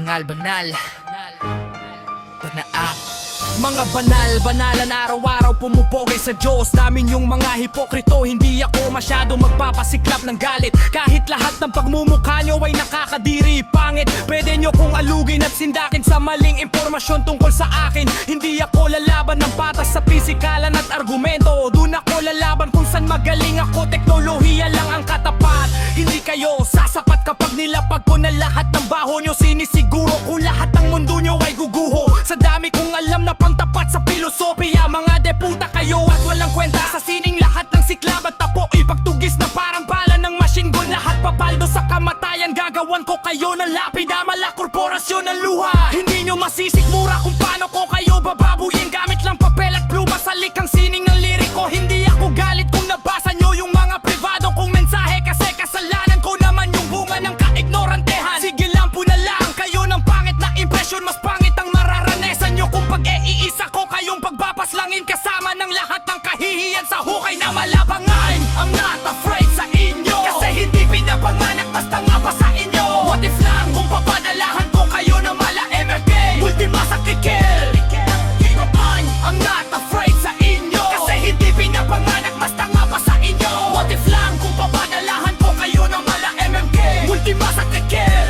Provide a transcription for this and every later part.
banal mga banal-banalan araw-araw pumupugay sa Diyos namin yung mga hipokrito. Hindi ako masyado magpapasiklap ng galit, kahit lahat ng pagmumukha nyo ay nakakadiri. Pangit, pwede nyo kong alugin at sindakin sa maling impormasyon tungkol sa akin. Hindi ako lalaban ng patas sa pisikalan at argumento. Doon ako lalaban kung saan magaling ako, teknolohiya lang ang katapat. Hindi kayo sasapat kapag nilapag ko na lahat ng baho nyo. Sinisiguro kung lahat ng mundo nyo ay guguho. Sa dami kong alam na pantapat sa filosofiya, mga deputa kayo at walang kwenta. Sa sining lahat ng siklab at tapo, ipagtugis na parang bala ng machine gun. Lahat papaldo sa kamatayan, gagawan ko kayo ng lapida. Mala korporasyon ng luha, hindi nyo masisikmura kung paano ko kayo bababuyin. Gamit lang papel at pluma sa likang sining ng liriko. Hindi ako galit kung nabasa nyo yung mga privado kong mensahe, kasi kasalanan ko naman yung bunga ng kaignorantehan. Sige lang po na lang kayo ng pangit na impresyon. Mas pangit ang mararanasan nyo kung pag-iisa ko kayong pagbabaslangin kasama ng lahat ng kahihiyan sa hukay na malabangan. I'm not afraid sa inyo, kasi hindi pinapanganak basta nga pa sa inyo. What if lang kung papadalahan ko kayo na mala MFK, ultima sa kikil. I'm not afraid sa inyo, kasi hindi pinapanganak basta nga pa sa inyo. What if lang kung papadalahan ko kayo na mala MMK, ultima sa kikil.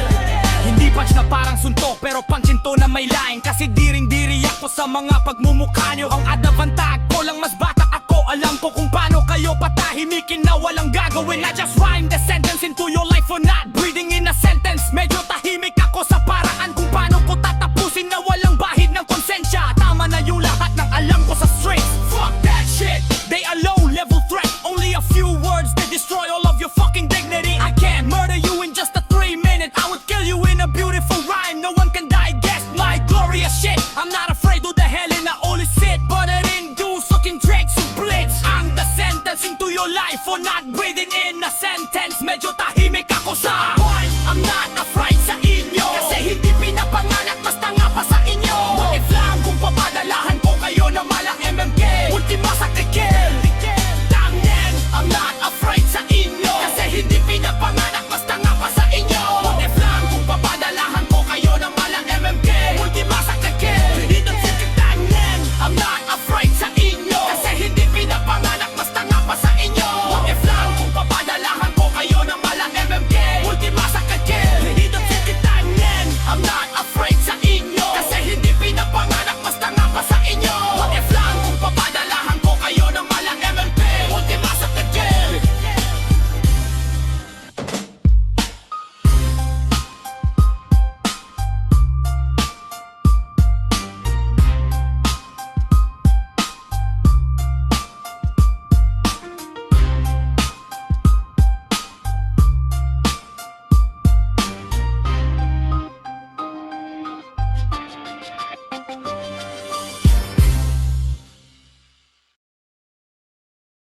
Hindi punch na parang suntok, pero punchin to na may line. Kasi diring-diri ako sa mga pagmumukha nyo. Ang adavantag ko lang mas bata ako. Alam ko kung paano kayo patahimikin na walang gagawin. I just rhyme the sentence into your life for not breathing in a sentence. Medyo tahimik ako sa paraan kung paano ko tatapusin na walang bahid ng konsensya. Tama na yung lahat ng alam ko sa streets. Fuck that shit, they are low-level threat. Only a few words, they destroy all of your fucking dignity. I can't murder you in just a 3-minute. I would kill you in a beautiful rhyme. No one can digest my glorious shit. I'm not afraid of the hell and I only sit, but I didn't do sucking drakes or blitz. I'm the sentence into your life for not breathing in a sentence. Medyo tahimik